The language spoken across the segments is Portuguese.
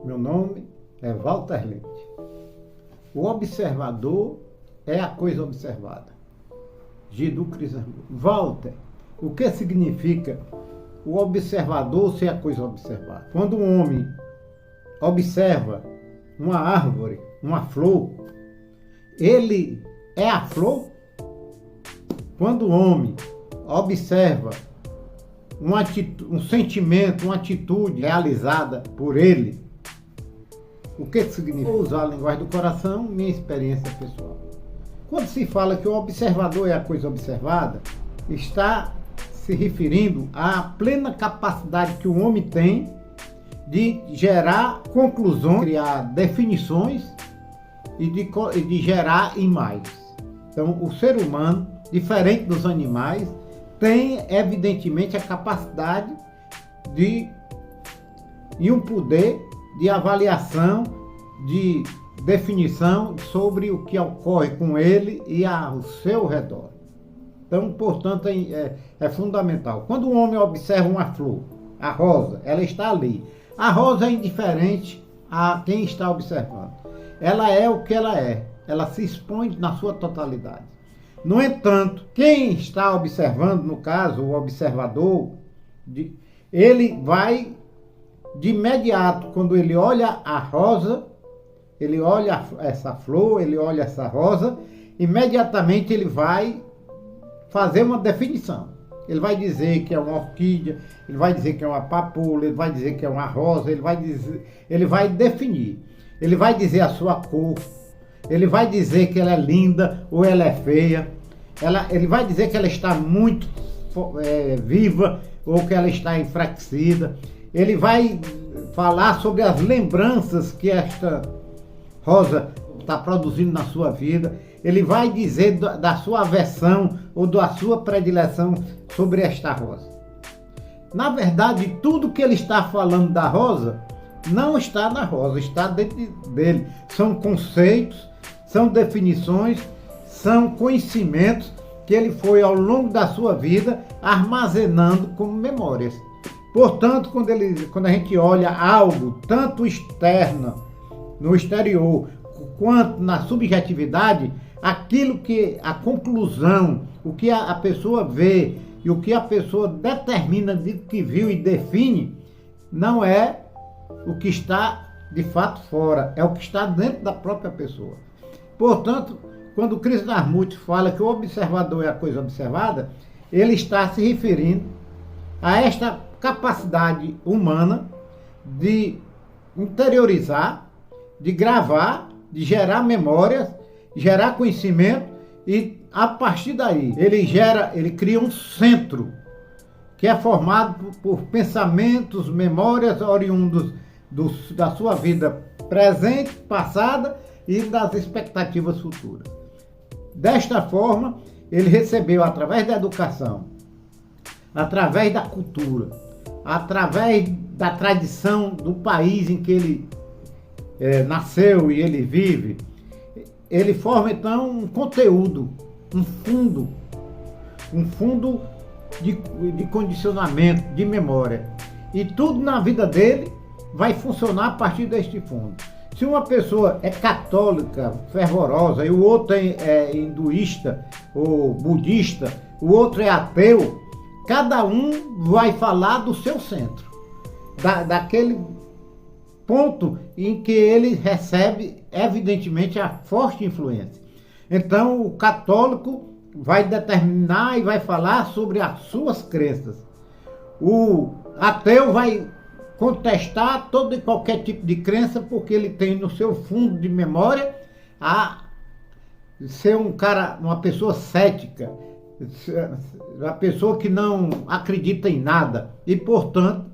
Meu nome é Walter Leite. O observador é a coisa observada. Gidu Crisandu. Walter, o que significa o observador ser a coisa observada? Quando um homem observa uma árvore, uma flor, ele é a flor? Quando o homem observa um sentimento, uma atitude realizada por ele, o que significa? Vou usar a linguagem do coração, minha experiência pessoal. Quando se fala que o observador é a coisa observada, está se referindo à plena capacidade que o homem tem de gerar conclusões, criar definições e de gerar imagens. Então, o ser humano, diferente dos animais, tem evidentemente a capacidade e um poder de avaliação, de definição sobre o que ocorre com ele e ao seu redor. Então, portanto, é fundamental. Quando o homem observa uma flor, a rosa, ela está ali. A rosa é indiferente a quem está observando. Ela é o que ela é. Ela se expõe na sua totalidade. No entanto, quem está observando, no caso, o observador, ele vai de imediato, quando ele olha a rosa, ele olha essa flor, ele olha essa rosa, imediatamente ele vai fazer uma definição. Ele vai dizer que é uma orquídea, ele vai dizer que é uma papoula, ele vai dizer que é uma rosa, ele vai definir. Ele vai dizer a sua cor, ele vai dizer que ela é linda ou ela é feia, ele vai dizer que ela está muito viva ou que ela está enfraquecida. Ele vai falar sobre as lembranças que esta rosa está produzindo na sua vida. Ele vai dizer da sua aversão ou da sua predileção sobre esta rosa. Na verdade, tudo que ele está falando da rosa não está na rosa, está dentro dele. São conceitos, são definições, são conhecimentos que ele foi ao longo da sua vida armazenando como memórias. Portanto, quando a gente olha algo, tanto externo, no exterior, quanto na subjetividade, aquilo que a conclusão, o que a pessoa vê e o que a pessoa determina de que viu e define, não é o que está de fato fora, é o que está dentro da própria pessoa. Portanto, quando Krishnamurti fala que o observador é a coisa observada, ele está se referindo a esta capacidade humana de interiorizar, de gravar, de gerar memórias, gerar conhecimento e a partir daí ele cria um centro que é formado por pensamentos, memórias oriundos da sua vida presente, passada e das expectativas futuras. Desta forma, ele recebeu através da educação, através da cultura, através da tradição do país em que ele nasceu e ele vive, ele forma então um conteúdo, um fundo de condicionamento, de memória. E tudo na vida dele vai funcionar a partir deste fundo. Se uma pessoa é católica, fervorosa, e o outro é hinduísta ou budista, o outro é ateu, cada um vai falar do seu centro, daquele ponto em que ele recebe, evidentemente, a forte influência. Então, o católico vai determinar e vai falar sobre as suas crenças. O ateu vai contestar todo e qualquer tipo de crença, porque ele tem no seu fundo de memória a ser uma pessoa cética, uma pessoa que não acredita em nada e, portanto,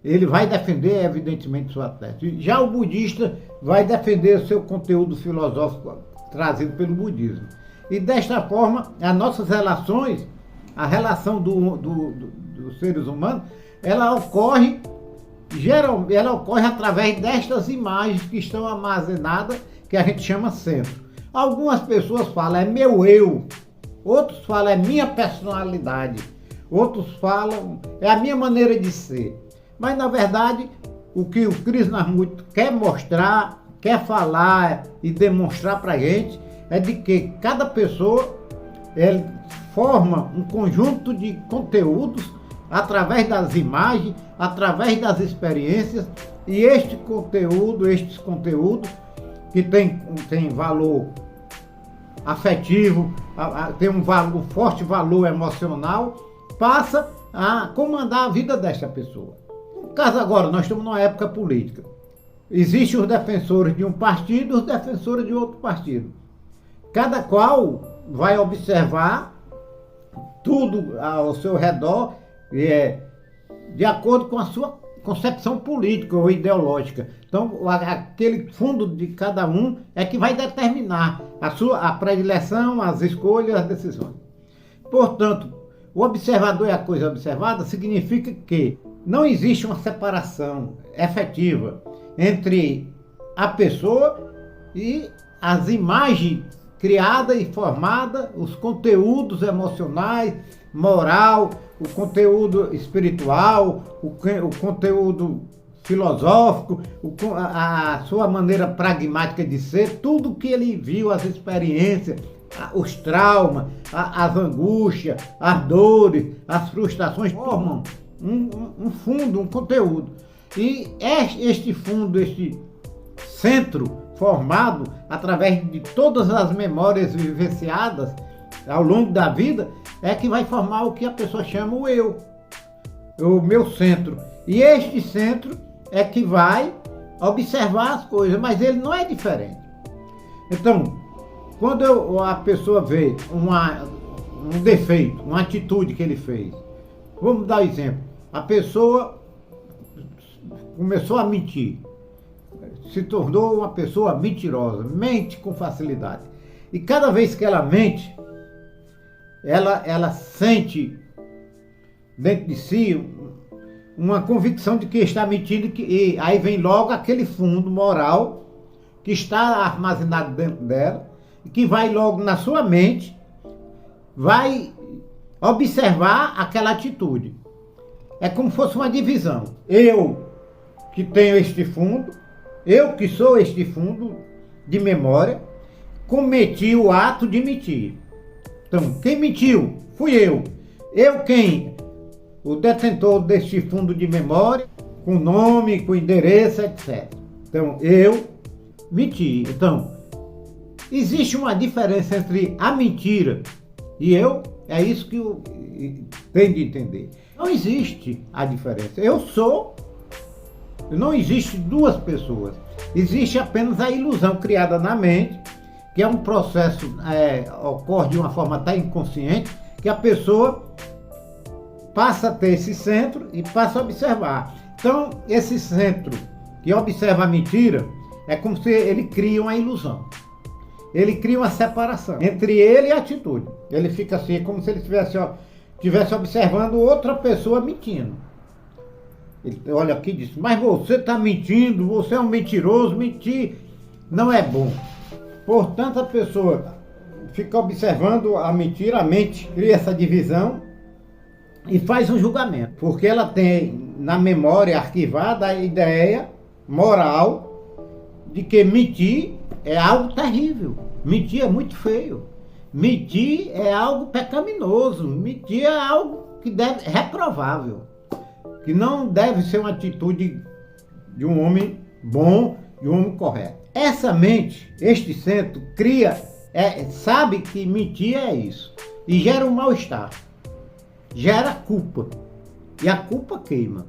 ele vai defender, evidentemente, sua tese. Já o budista vai defender o seu conteúdo filosófico trazido pelo budismo. E desta forma, as nossas relações, a relação dos seres humanos, ela ocorre através destas imagens que estão armazenadas, que a gente chama centro. Algumas pessoas falam, é meu eu. Outros falam, é minha personalidade. Outros falam, é a minha maneira de ser. Mas, na verdade, o que o Krishnamurti quer mostrar, quer falar e demonstrar para a gente é de que cada pessoa ele forma um conjunto de conteúdos através das imagens, através das experiências, e estes conteúdos que tem valor afetivo, tem um forte valor emocional, passa a comandar a vida desta pessoa. No caso agora, nós estamos numa época política. Existem os defensores de um partido e os defensores de outro partido. Cada qual vai observar tudo ao seu redor de acordo com a sua concepção política ou ideológica. Então, aquele fundo de cada um é que vai determinar a predileção, as escolhas, as decisões. Portanto, o observador é a coisa observada significa que não existe uma separação efetiva entre a pessoa e as imagens criadas e formadas, os conteúdos emocionais, moral, o conteúdo espiritual, o conteúdo filosófico, a sua maneira pragmática de ser, tudo que ele viu, as experiências, os traumas, as angústias, as dores, as frustrações, formam um fundo, um conteúdo. E este fundo, este centro formado através de todas as memórias vivenciadas ao longo da vida, é que vai formar o que a pessoa chama o eu, o meu centro. E este centro é que vai observar as coisas, mas ele não é diferente. Então, quando a pessoa vê um defeito, uma atitude que ele fez, vamos dar um exemplo, a pessoa começou a mentir, se tornou uma pessoa mentirosa, mente com facilidade. E cada vez que ela mente, ela sente dentro de si uma convicção de que está mentindo, e aí vem logo aquele fundo moral que está armazenado dentro dela, e que vai logo na sua mente, vai observar aquela atitude. É como se fosse uma divisão. Eu que tenho este fundo, eu que sou este fundo de memória, cometi o ato de mentir. Então, quem mentiu? Fui eu. Eu quem? O detentor deste fundo de memória, com nome, com endereço, etc. Então, eu menti. Então, existe uma diferença entre a mentira e eu, é isso que eu tenho de entender. Não existe a diferença. Não existe duas pessoas. Existe apenas a ilusão criada na mente, que é um processo, ocorre de uma forma até inconsciente, que a pessoa passa a ter esse centro e passa a observar. Então, esse centro que observa a mentira, é como se ele cria uma ilusão. Ele cria uma separação entre ele e a atitude. Ele fica assim, é como se ele estivesse observando outra pessoa mentindo. Ele olha aqui e diz, mas você está mentindo, você é um mentiroso, mentir não é bom. Portanto, a pessoa fica observando a mentira, a mente cria essa divisão e faz um julgamento, porque ela tem na memória arquivada a ideia moral de que mentir é algo terrível, mentir é muito feio, mentir é algo pecaminoso, mentir é algo que é reprovável, que não deve ser uma atitude de um homem bom, de um homem correto. Essa mente, este centro, sabe que mentir é isso, e gera um mal-estar, gera culpa, e a culpa queima.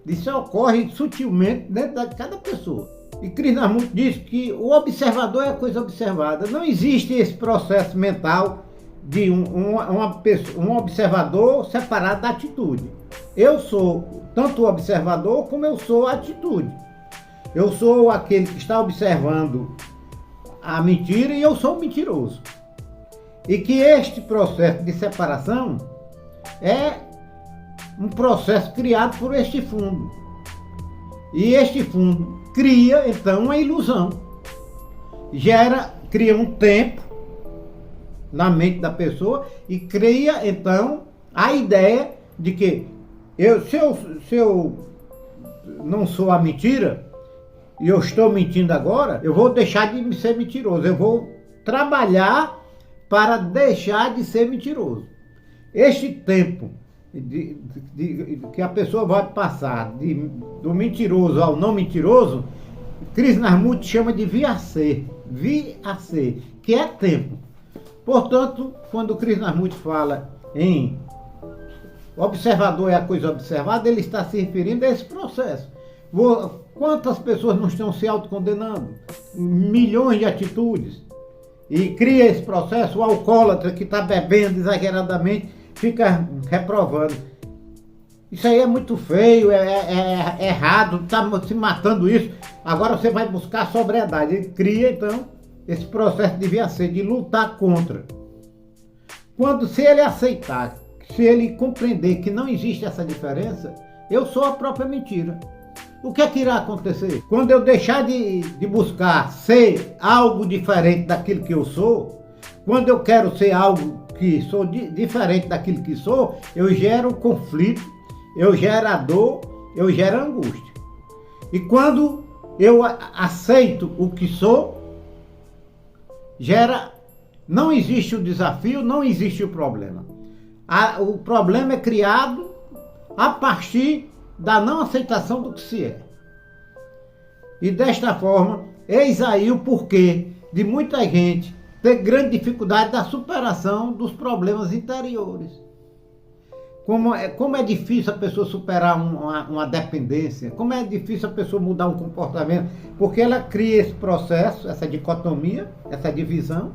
Isso ocorre sutilmente dentro de cada pessoa. E Krishnamurti diz que o observador é a coisa observada. Não existe esse processo mental de um observador separado da atitude. Eu sou tanto o observador como eu sou a atitude. Eu sou aquele que está observando a mentira e eu sou o mentiroso. E que este processo de separação é um processo criado por este fundo. E este fundo cria, então, uma ilusão. Cria um tempo na mente da pessoa e cria, então, a ideia de que se eu não sou a mentira, e eu estou mentindo agora, eu vou deixar de ser mentiroso. Eu vou trabalhar para deixar de ser mentiroso. Este tempo que a pessoa vai passar do mentiroso ao não mentiroso, Krishnamurti chama de VAC, que é tempo. Portanto, quando Krishnamurti fala em observador é a coisa observada, ele está se referindo a esse processo. Quantas pessoas não estão se autocondenando? Milhões de atitudes. E cria esse processo, o alcoólatra que está bebendo exageradamente, fica reprovando. Isso aí é muito feio, é errado, está se matando isso. Agora você vai buscar a sobriedade. Ele cria, então, esse processo devia ser de lutar contra. Se ele aceitar, se ele compreender que não existe essa diferença, eu sou a própria mentira. O que é que irá acontecer? Quando eu deixar de buscar ser algo diferente daquilo que eu sou, quando eu quero ser algo que sou diferente daquilo que sou, eu gero conflito, eu gero a dor, eu gero a angústia. E quando eu aceito o que sou, não existe o desafio, não existe o problema. O problema é criado a partir da não aceitação do que se é. E desta forma, eis aí o porquê de muita gente ter grande dificuldade da superação dos problemas interiores. Como é difícil a pessoa superar uma dependência, como é difícil a pessoa mudar um comportamento, porque ela cria esse processo, essa dicotomia, essa divisão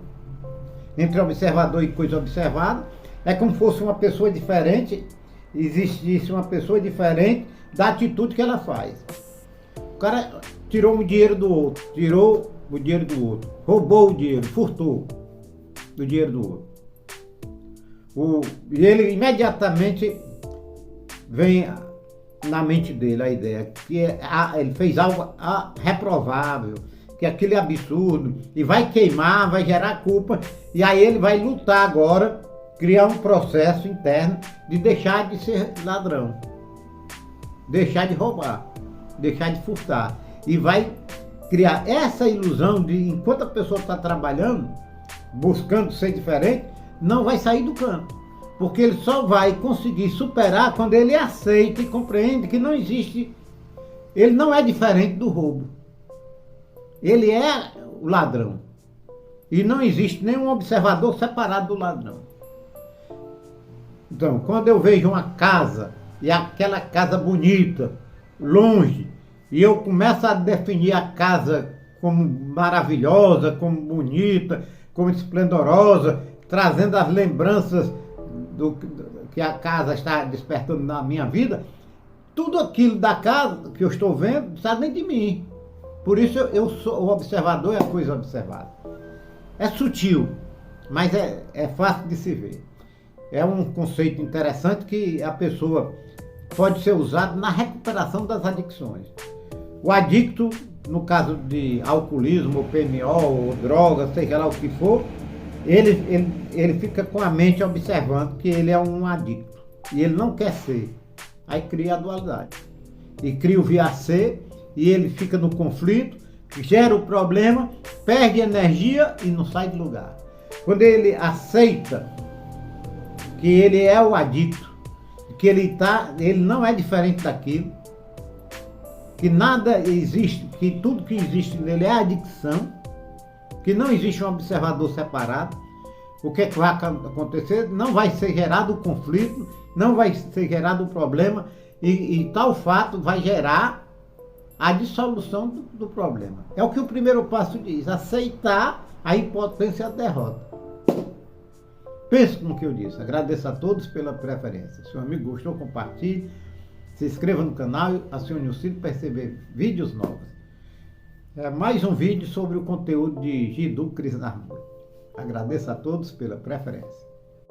entre observador e coisa observada. É como se fosse uma pessoa diferente, existisse uma pessoa diferente da atitude que ela faz. O cara tirou o dinheiro do outro, roubou o dinheiro, furtou o dinheiro do outro. E ele imediatamente vem na mente dele a ideia que ele fez algo reprovável, que aquilo é absurdo, e vai queimar, vai gerar culpa, e aí ele vai lutar agora, criar um processo interno de deixar de ser ladrão, deixar de roubar, deixar de furtar, e vai criar essa ilusão de, enquanto a pessoa está trabalhando, buscando ser diferente, não vai sair do canto, porque ele só vai conseguir superar quando ele aceita e compreende que não existe, ele não é diferente do roubo, ele é o ladrão, e não existe nenhum observador separado do ladrão. Então, quando eu vejo uma casa, e aquela casa bonita, longe, e eu começo a definir a casa como maravilhosa, como bonita, como esplendorosa, trazendo as lembranças que a casa está despertando na minha vida, tudo aquilo da casa que eu estou vendo está dentro de mim. Por isso eu sou o observador, é a coisa observada. É sutil, mas é fácil de se ver. É um conceito interessante que a pessoa pode ser usado na recuperação das adicções. O adicto, no caso de alcoolismo, ou PMO, ou droga, seja lá o que for, ele fica com a mente observando que ele é um adicto. E ele não quer ser. Aí cria a dualidade. E cria o VAC, e ele fica no conflito, gera o problema, perde energia e não sai do lugar. Quando ele aceita que ele é o adicto, que ele não é diferente daquilo, que nada existe, que tudo que existe nele é adicção, que não existe um observador separado, o que vai acontecer? Não vai ser gerado o conflito, não vai ser gerado o problema, e tal fato vai gerar a dissolução do problema. É o que o primeiro passo diz, aceitar a impotência e a derrota. Pense no que eu disse. Agradeço a todos pela preferência. Se o amigo gostou, compartilhe, se inscreva no canal e acione o sino para receber vídeos novos. Mais um vídeo sobre o conteúdo de Jiddu Krishnamurti. Agradeço a todos pela preferência.